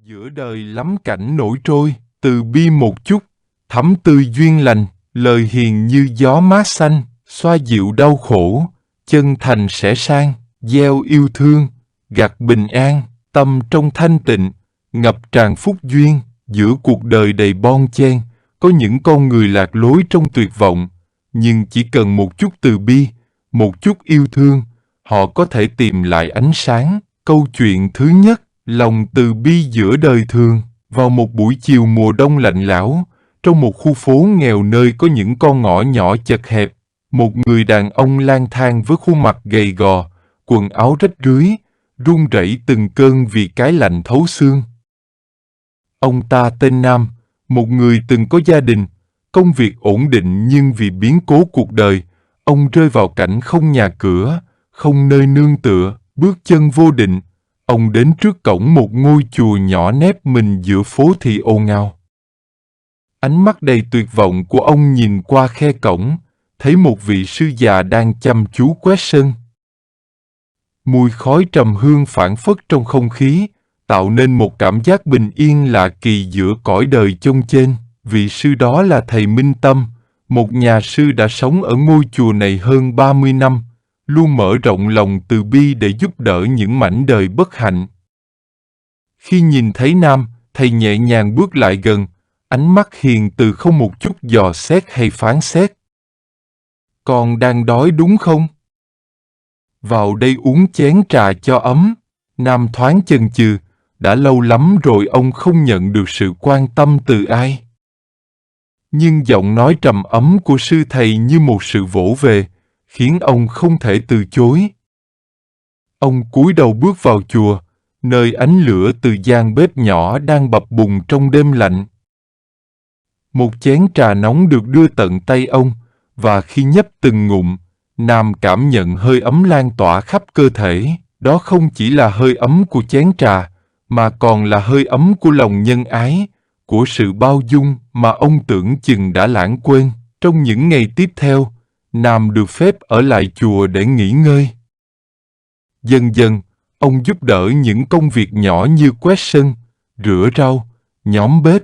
Giữa đời lắm cảnh nổi trôi, từ bi một chút, thắm tươi duyên lành, lời hiền như gió mát xanh, xoa dịu đau khổ, chân thành sẻ sang, gieo yêu thương, gặt bình an, tâm trong thanh tịnh, ngập tràn phúc duyên. Giữa cuộc đời đầy bon chen, có những con người lạc lối trong tuyệt vọng, nhưng chỉ cần một chút từ bi, một chút yêu thương, họ có thể tìm lại ánh sáng. Câu chuyện thứ nhất, lòng từ bi giữa đời thường. Vào một buổi chiều mùa đông lạnh lẽo, trong một khu phố nghèo nơi có những con ngõ nhỏ chật hẹp, một người đàn ông lang thang với khuôn mặt gầy gò, quần áo rách rưới, run rẩy từng cơn vì cái lạnh thấu xương. Ông ta tên Nam, một người từng có gia đình, công việc ổn định, nhưng vì biến cố cuộc đời, ông rơi vào cảnh không nhà cửa, không nơi nương tựa, bước chân vô định. Ông đến trước cổng một ngôi chùa nhỏ nép mình giữa phố thị ồn ào. Ánh mắt đầy tuyệt vọng của ông nhìn qua khe cổng, thấy một vị sư già đang chăm chú quét sân. Mùi khói trầm hương phảng phất trong không khí, tạo nên một cảm giác bình yên lạ kỳ giữa cõi đời chông chênh. Vị sư đó là thầy Minh Tâm, một nhà sư đã sống ở ngôi chùa này hơn 30 năm, luôn mở rộng lòng từ bi để giúp đỡ những mảnh đời bất hạnh. Khi nhìn thấy Nam, thầy nhẹ nhàng bước lại gần, ánh mắt hiền từ không một chút dò xét hay phán xét. Con đang đói đúng không? Vào đây uống chén trà cho ấm. Nam thoáng chần chừ, đã lâu lắm rồi ông không nhận được sự quan tâm từ ai. Nhưng giọng nói trầm ấm của sư thầy như một sự vỗ về, khiến ông không thể từ chối. Ông cúi đầu bước vào chùa, nơi ánh lửa từ gian bếp nhỏ đang bập bùng trong đêm lạnh. Một chén trà nóng được đưa tận tay ông, và khi nhấp từng ngụm, Nam cảm nhận hơi ấm lan tỏa khắp cơ thể. Đó không chỉ là hơi ấm của chén trà, mà còn là hơi ấm của lòng nhân ái, của sự bao dung mà ông tưởng chừng đã lãng quên. Trong những ngày tiếp theo, Nam được phép ở lại chùa để nghỉ ngơi. Dần dần, ông giúp đỡ những công việc nhỏ như quét sân, rửa rau, nhóm bếp.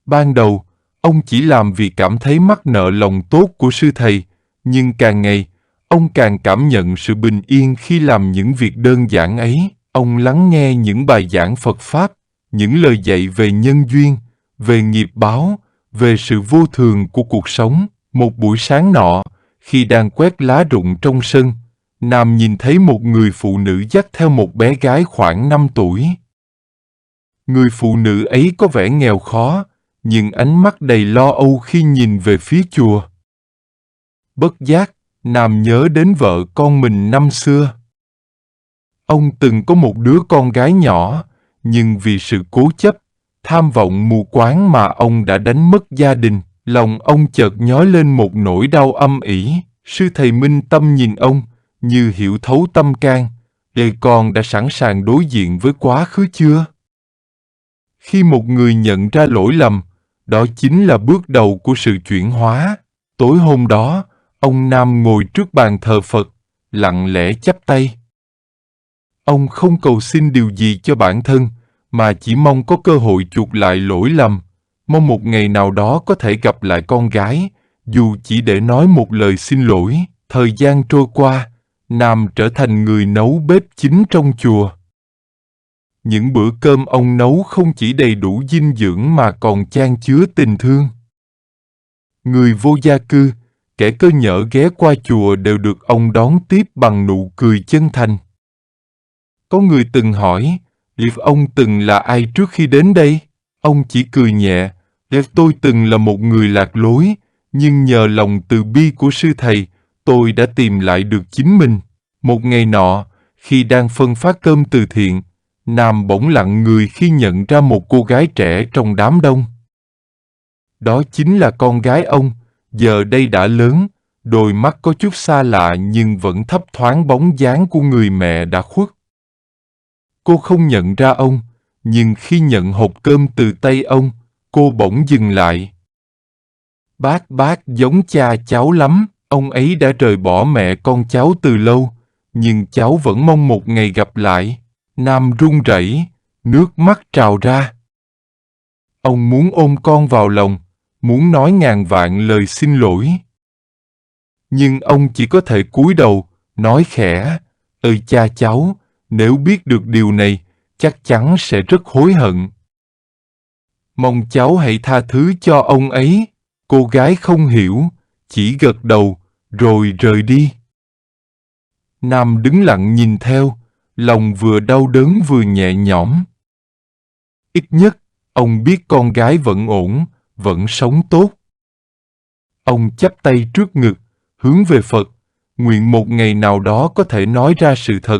Ban đầu, ông chỉ làm vì cảm thấy mắc nợ lòng tốt của sư thầy, nhưng càng ngày, ông càng cảm nhận sự bình yên khi làm những việc đơn giản ấy. Ông lắng nghe những bài giảng Phật Pháp, những lời dạy về nhân duyên, về nghiệp báo, về sự vô thường của cuộc sống. Một buổi sáng nọ, khi đang quét lá rụng trong sân, Nam nhìn thấy một người phụ nữ dắt theo một bé gái khoảng 5 tuổi. Người phụ nữ ấy có vẻ nghèo khó, nhưng ánh mắt đầy lo âu khi nhìn về phía chùa. Bất giác, Nam nhớ đến vợ con mình năm xưa. Ông từng có một đứa con gái nhỏ, nhưng vì sự cố chấp, tham vọng mù quáng mà ông đã đánh mất gia đình. Lòng ông chợt nhói lên một nỗi đau âm ỉ. Sư thầy Minh Tâm nhìn ông, như hiểu thấu tâm can. Đời con đã sẵn sàng đối diện với quá khứ chưa? Khi một người nhận ra lỗi lầm, đó chính là bước đầu của sự chuyển hóa. Tối hôm đó, ông Nam ngồi trước bàn thờ Phật, lặng lẽ chắp tay. Ông không cầu xin điều gì cho bản thân, mà chỉ mong có cơ hội chuộc lại lỗi lầm, mong một ngày nào đó có thể gặp lại con gái, dù chỉ để nói một lời xin lỗi. Thời gian trôi qua, Nam trở thành người nấu bếp chính trong chùa. Những bữa cơm ông nấu không chỉ đầy đủ dinh dưỡng mà còn chan chứa tình thương. Người vô gia cư, kẻ cơ nhỡ ghé qua chùa đều được ông đón tiếp bằng nụ cười chân thành. Có người từng hỏi, liệu ông từng là ai trước khi đến đây? Ông chỉ cười nhẹ, tôi từng là một người lạc lối, nhưng nhờ lòng từ bi của sư thầy, tôi đã tìm lại được chính mình. Một ngày nọ, khi đang phân phát cơm từ thiện, Nam bỗng lặng người khi nhận ra một cô gái trẻ trong đám đông. Đó chính là con gái ông, giờ đây đã lớn, đôi mắt có chút xa lạ nhưng vẫn thấp thoáng bóng dáng của người mẹ đã khuất. Cô không nhận ra ông, nhưng khi nhận hộp cơm từ tay ông, cô bỗng dừng lại. Bác giống cha cháu lắm, ông ấy đã rời bỏ mẹ con cháu từ lâu, nhưng cháu vẫn mong một ngày gặp lại. Nam run rẩy, Nước mắt trào ra. Ông muốn ôm con vào lòng, muốn nói ngàn vạn lời xin lỗi. Nhưng ông chỉ có thể cúi đầu, nói khẽ, ơi cha cháu, nếu biết được điều này, chắc chắn sẽ rất hối hận. Mong cháu hãy tha thứ cho ông ấy. Cô gái không hiểu, chỉ gật đầu, rồi rời đi. Nam đứng lặng nhìn theo, lòng vừa đau đớn vừa nhẹ nhõm. Ít nhất, ông biết con gái vẫn ổn, vẫn sống tốt. Ông chắp tay trước ngực, hướng về Phật, nguyện một ngày nào đó có thể nói ra sự thật,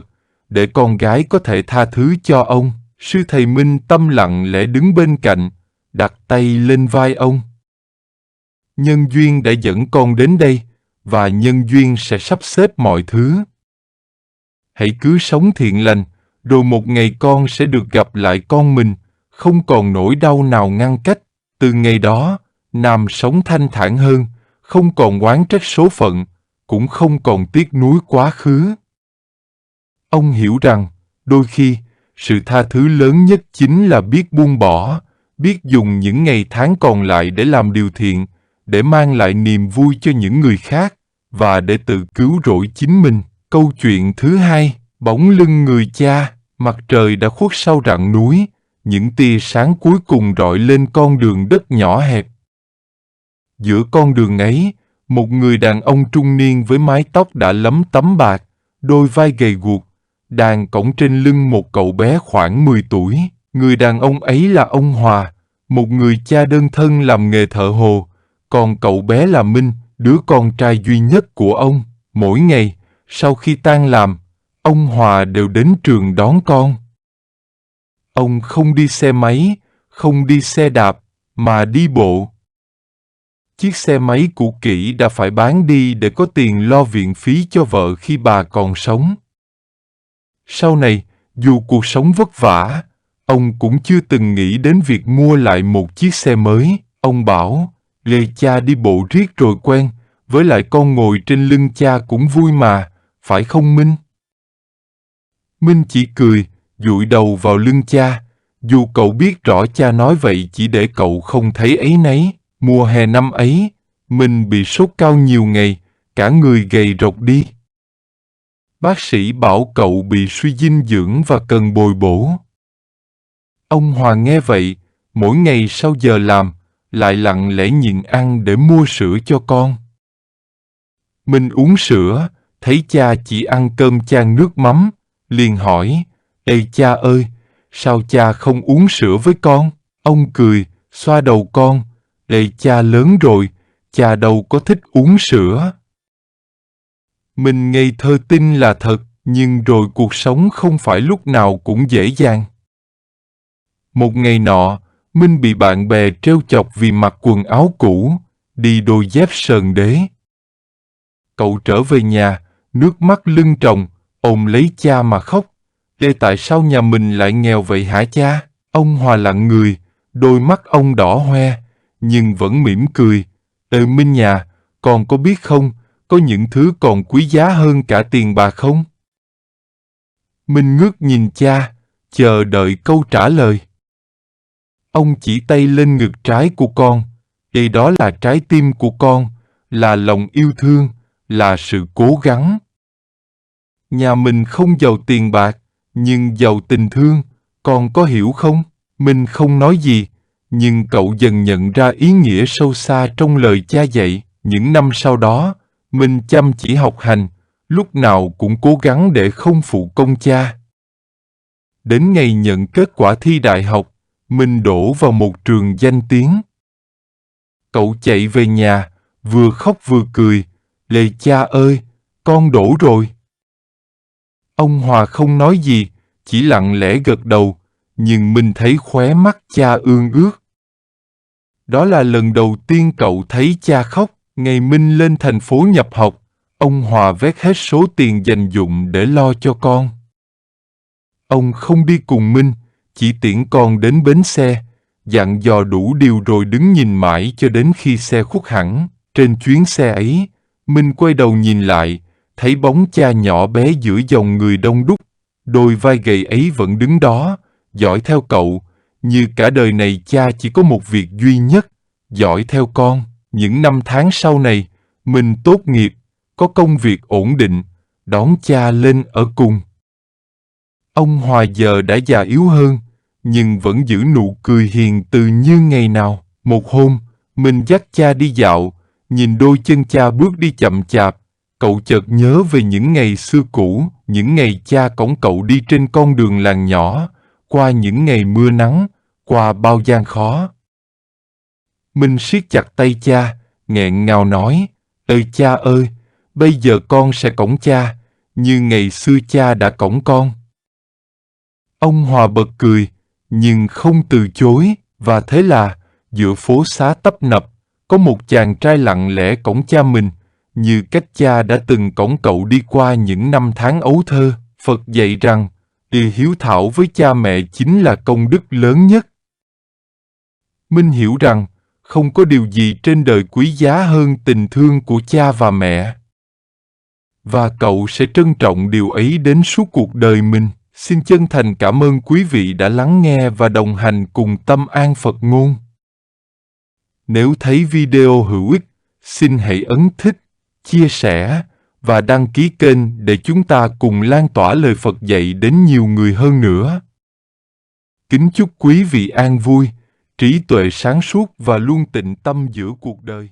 để con gái có thể tha thứ cho ông. Sư thầy Minh Tâm lặng lẽ đứng bên cạnh, đặt tay lên vai ông. Nhân duyên đã dẫn con đến đây, và nhân duyên sẽ sắp xếp mọi thứ. Hãy cứ sống thiện lành, rồi một ngày con sẽ được gặp lại con mình, không còn nỗi đau nào ngăn cách. Từ ngày đó, Nam sống thanh thản hơn, không còn oán trách số phận, cũng không còn tiếc nuối quá khứ. Ông hiểu rằng, đôi khi, sự tha thứ lớn nhất chính là biết buông bỏ, biết dùng những ngày tháng còn lại để làm điều thiện, để mang lại niềm vui cho những người khác, và để tự cứu rỗi chính mình. Câu chuyện thứ hai, bóng lưng người cha. Mặt trời đã khuất sau rặng núi, những tia sáng cuối cùng rọi lên con đường đất nhỏ hẹp. Giữa con đường ấy, một người đàn ông trung niên với mái tóc đã lấm tấm bạc, đôi vai gầy guộc, đang cõng trên lưng một cậu bé khoảng 10 tuổi. Người đàn ông ấy là ông Hòa, một người cha đơn thân làm nghề thợ hồ, còn cậu bé là Minh, đứa con trai duy nhất của ông. Mỗi ngày, sau khi tan làm, ông Hòa đều đến trường đón con. Ông không đi xe máy, không đi xe đạp, mà đi bộ. Chiếc xe máy cũ kỹ đã phải bán đi để có tiền lo viện phí cho vợ khi bà còn sống. Sau này, dù cuộc sống vất vả, ông cũng chưa từng nghĩ đến việc mua lại một chiếc xe mới. Ông bảo, lê cha đi bộ riết rồi quen, với lại con ngồi trên lưng cha cũng vui mà, phải không Minh? Minh chỉ cười, dụi đầu vào lưng cha, dù cậu biết rõ cha nói vậy chỉ để cậu không thấy áy náy. Mùa hè năm ấy, Minh bị sốt cao nhiều ngày, cả người gầy rộc đi. Bác sĩ bảo cậu bị suy dinh dưỡng và cần bồi bổ. Ông Hòa nghe vậy, mỗi ngày sau giờ làm, lại lặng lẽ nhịn ăn để mua sữa cho con. Minh uống sữa, thấy cha chỉ ăn cơm chan nước mắm, liền hỏi, ê cha ơi, sao cha không uống sữa với con? Ông cười, xoa đầu con, ê cha lớn rồi, cha đâu có thích uống sữa. Mình ngây thơ tin là thật, nhưng rồi cuộc sống không phải lúc nào cũng dễ dàng. Một ngày nọ, Minh bị bạn bè trêu chọc vì mặc quần áo cũ, đi đôi dép sờn đế. Cậu trở về nhà, nước mắt lưng tròng, ôm lấy cha mà khóc. Ê tại sao nhà mình lại nghèo vậy hả cha? Ông Hòa lặng người, đôi mắt ông đỏ hoe, nhưng vẫn mỉm cười. Ê Minh nhà, con có biết không, có những thứ còn quý giá hơn cả tiền bạc không? Minh ngước nhìn cha, chờ đợi câu trả lời. Ông chỉ tay lên ngực trái của con, đây đó là trái tim của con, là lòng yêu thương, là sự cố gắng. Nhà mình không giàu tiền bạc, nhưng giàu tình thương, con có hiểu không? Minh không nói gì, nhưng cậu dần nhận ra ý nghĩa sâu xa trong lời cha dạy. Những năm sau đó, Minh chăm chỉ học hành, lúc nào cũng cố gắng để không phụ công cha. Đến ngày nhận kết quả thi đại học, Minh đỗ vào một trường danh tiếng. Cậu chạy về nhà, vừa khóc vừa cười, lạy cha ơi, con đỗ rồi. Ông Hòa không nói gì, chỉ lặng lẽ gật đầu, nhưng Minh thấy khóe mắt cha ương ướt. Đó là lần đầu tiên cậu thấy cha khóc. Ngày Minh lên thành phố nhập học, ông Hòa vét hết số tiền dành dụm để lo cho con. Ông không đi cùng Minh, chỉ tiễn con đến bến xe, dặn dò đủ điều rồi đứng nhìn mãi cho đến khi xe khuất hẳn. Trên chuyến xe ấy, Minh quay đầu nhìn lại, thấy bóng cha nhỏ bé giữa dòng người đông đúc, đôi vai gầy ấy vẫn đứng đó, dõi theo cậu, như cả đời này cha chỉ có một việc duy nhất, dõi theo con. Những năm tháng sau này, mình tốt nghiệp, có công việc ổn định, đón cha lên ở cùng. Ông Hòa giờ đã già yếu hơn, nhưng vẫn giữ nụ cười hiền từ như ngày nào. Một hôm, mình dắt cha đi dạo, nhìn đôi chân cha bước đi chậm chạp, cậu chợt nhớ về những ngày xưa cũ, những ngày cha cõng cậu đi trên con đường làng nhỏ, qua những ngày mưa nắng, qua bao gian khó. Mình siết chặt tay cha, nghẹn ngào nói, ơi cha ơi, bây giờ con sẽ cõng cha, như ngày xưa cha đã cõng con. Ông Hòa bật cười, nhưng không từ chối, và thế là, giữa phố xá tấp nập, có một chàng trai lặng lẽ cõng cha mình, như cách cha đã từng cõng cậu đi qua những năm tháng ấu thơ. Phật dạy rằng, điều hiếu thảo với cha mẹ chính là công đức lớn nhất. Minh hiểu rằng, không có điều gì trên đời quý giá hơn tình thương của cha và mẹ. Và cậu sẽ trân trọng điều ấy đến suốt cuộc đời mình. Xin chân thành cảm ơn quý vị đã lắng nghe và đồng hành cùng Tâm An Phật Ngôn. Nếu thấy video hữu ích, xin hãy ấn thích, chia sẻ và đăng ký kênh để chúng ta cùng lan tỏa lời Phật dạy đến nhiều người hơn nữa. Kính chúc quý vị an vui, trí tuệ sáng suốt và luôn tịnh tâm giữa cuộc đời.